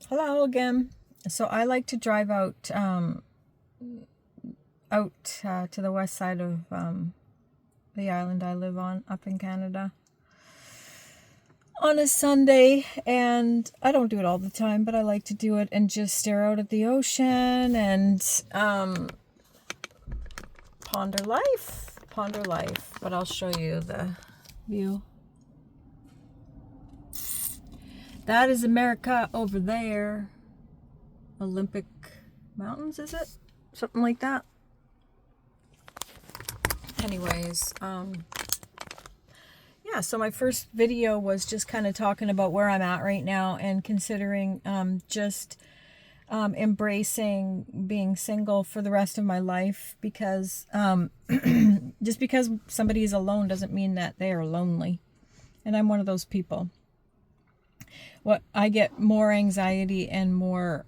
Hello again. So I like to drive out to the west side of the island I live on up in Canada on a Sunday, and I don't do it all the time, but I like to do it and just stare out at the ocean and ponder life. But I'll show you the view. That is America over there. Olympic Mountains, is it? Something like that. Anyways, yeah, so my first video was just kind of talking about where I'm at right now and considering embracing being single for the rest of my life, because just because somebody is alone doesn't mean that they are lonely. And I'm one of those people. What I get more anxiety and more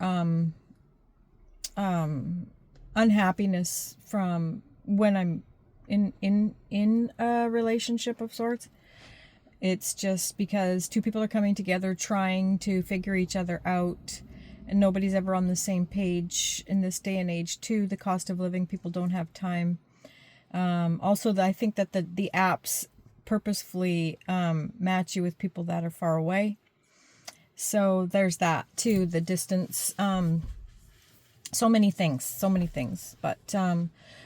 unhappiness from when I'm in a relationship of sorts. It's just because two people are coming together trying to figure each other out, and nobody's ever on the same page in this day and age. Too, the cost of living, people don't have time. Also, I think that the apps purposefully match you with people that are far away. So there's that too, the distance, so many things. But,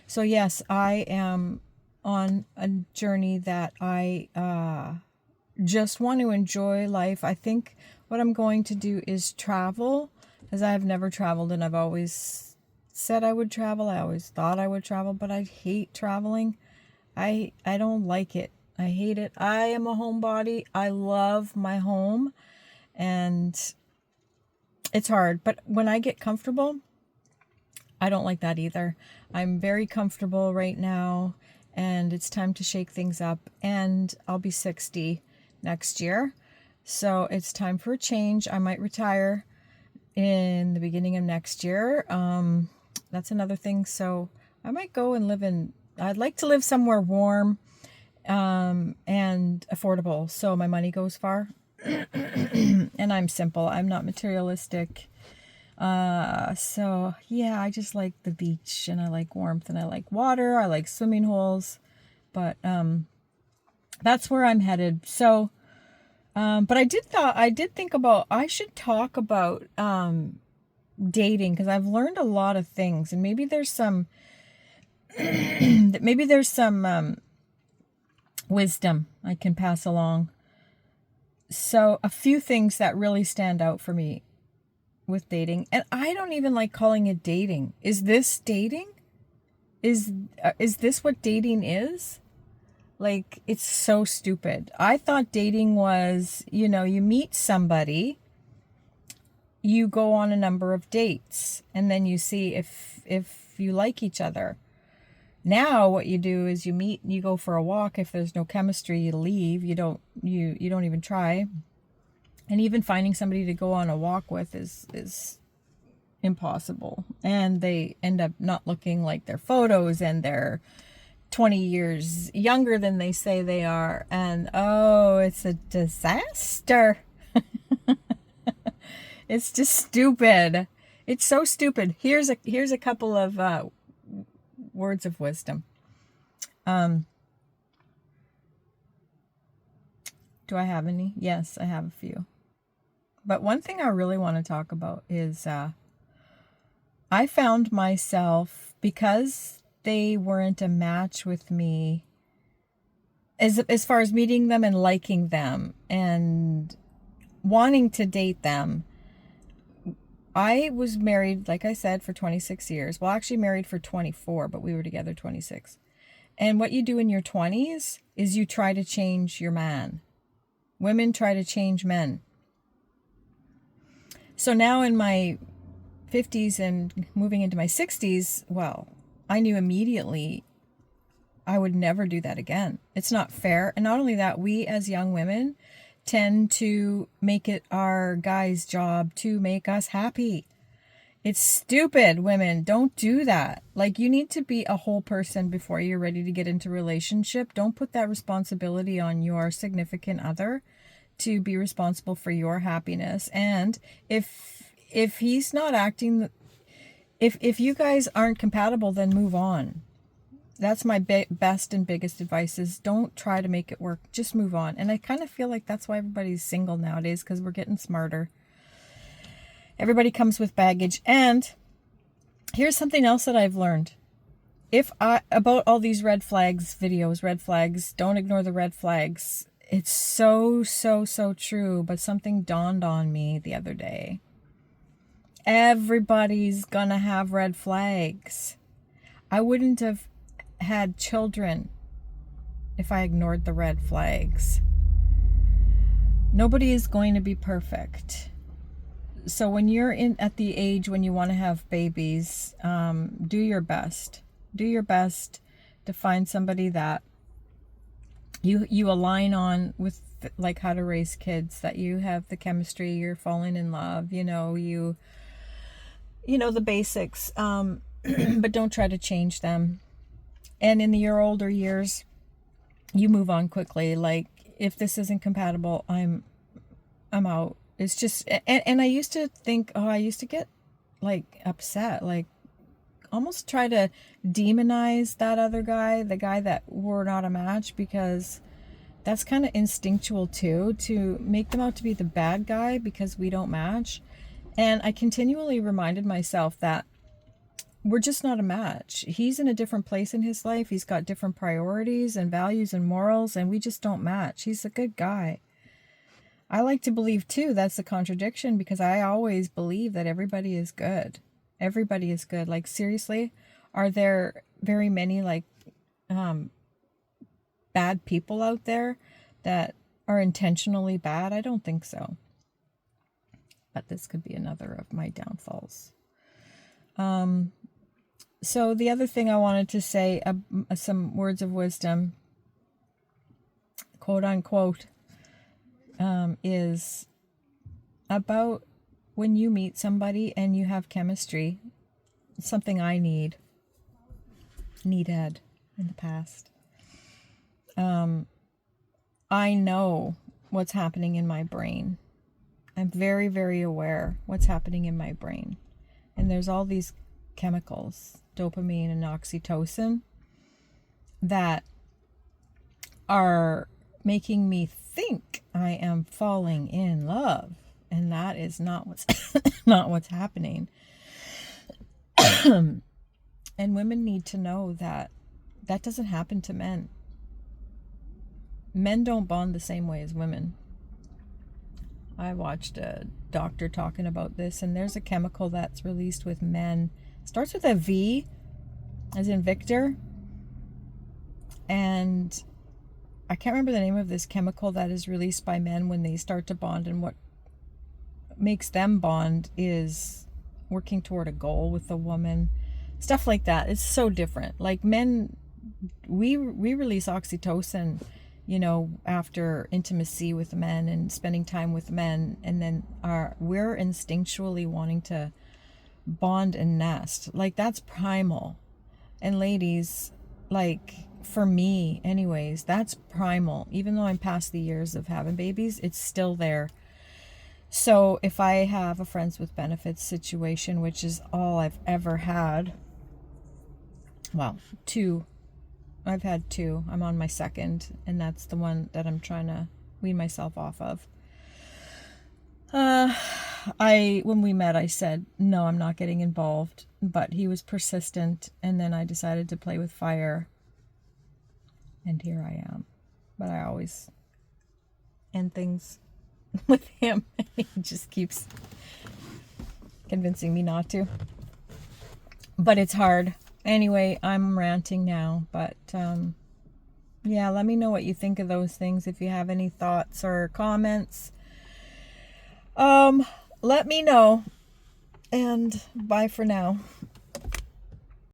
so yes, I am on a journey that I, just want to enjoy life. I think what I'm going to do is travel, as I have never traveled, and I've always said I would travel. I always thought I would travel, but I hate traveling. I don't like it. I hate it. I am a homebody. I love my home. And it's hard, but when I get comfortable, I don't like that either. I'm very comfortable right now, and it's time to shake things up, and I'll be 60 next year. So it's time for a change. I might retire in the beginning of next year. That's another thing. So I might go and I'd like to live somewhere warm, and affordable, so my money goes far. And I'm simple. I'm not materialistic. So yeah, I just like the beach, and I like warmth, and I like water. I like swimming holes, but, that's where I'm headed. So, but I did think about, I should talk about, dating, because I've learned a lot of things, and maybe there's some, wisdom I can pass along. So a few things that really stand out for me with dating, and I don't even like calling it dating. Is this dating? Is this what dating is? Like, it's so stupid. I thought dating was, you meet somebody, you go on a number of dates, and then you see if you like each other. Now what you do is you meet, you go for a walk. If there's no chemistry, you leave. You don't even try. And even finding somebody to go on a walk with is impossible. And they end up not looking like their photos, and they're 20 years younger than they say they are. And oh, it's a disaster. It's just stupid. It's so stupid. Here's a couple of words of wisdom. Do I have any? Yes, I have a few. But one thing I really want to talk about is I found myself, because they weren't a match with me, as far as meeting them and liking them and wanting to date them. I was married, like I said, for 26 years. Well, actually married for 24, but we were together 26. And what you do in your 20s is you try to change your man. Women try to change men. So now in my 50s and moving into my 60s, well, I knew immediately I would never do that again. It's not fair. And not only that, we as young women tend to make it our guy's job to make us happy. It's stupid, women. Don't do that. Like, you need to be a whole person before you're ready to get into a relationship. Don't put that responsibility on your significant other to be responsible for your happiness. And if if he's not acting, if you guys aren't compatible, then move on. That's my best and biggest advice, is don't try to make it work. Just move on. And I kind of feel like that's why everybody's single nowadays, because we're getting smarter. Everybody comes with baggage. And here's something else that I've learned. About all these red flags videos, red flags, don't ignore the red flags. It's so true. But something dawned on me the other day. Everybody's gonna have red flags. I wouldn't have had children if I ignored the red flags. Nobody is going to be perfect. So when you're at the age when you want to have babies, do your best. Do your best to find somebody that you align on with, like how to raise kids, that you have the chemistry, you're falling in love, you know the basics, but don't try to change them. And in your older years, you move on quickly. Like, if this isn't compatible, I'm out. It's just, and I used to think, I used to get like upset, like almost try to demonize that other guy, the guy that we're not a match, because that's kind of instinctual too, to make them out to be the bad guy because we don't match. And I continually reminded myself that we're just not a match. He's in a different place in his life. He's got different priorities and values and morals, and we just don't match. He's a good guy. I like to believe too, that's the contradiction, because I always believe that everybody is good. Everybody is good. Like, seriously, are there very many like bad people out there that are intentionally bad? I don't think so. But this could be another of my downfalls. So the other thing I wanted to say, some words of wisdom, quote unquote, is about when you meet somebody and you have chemistry. It's something I had in the past. I know what's happening in my brain. I'm very, very aware what's happening in my brain. And there's all these chemicals, dopamine and oxytocin, that are making me think I am falling in love. And that is not what's not what's happening. And women need to know that that doesn't happen to men. Men don't bond the same way as women. I watched a doctor talking about this, and there's a chemical that's released with men. It starts with a V, as in Victor. And I can't remember the name of this chemical that is released by men when they start to bond. And what makes them bond is working toward a goal with a woman. Stuff like that. It's so different. Like, men, we release oxytocin, after intimacy with men and spending time with men, and then we're instinctually wanting to bond and nest. Like, that's primal. And ladies, like, for me anyways, that's primal. Even though I'm past the years of having babies, it's still there. So if I have a friends with benefits situation, which is all I've ever had, well, 2. I've had 2. I'm on my 2nd, and that's the one that I'm trying to wean myself off of. When we met, I said, no, I'm not getting involved, but he was persistent, and then I decided to play with fire, and here I am. But I always end things with him. He just keeps convincing me not to. But it's hard. Anyway, I'm ranting now, but yeah, let me know what you think of those things. If you have any thoughts or comments, let me know, and bye for now.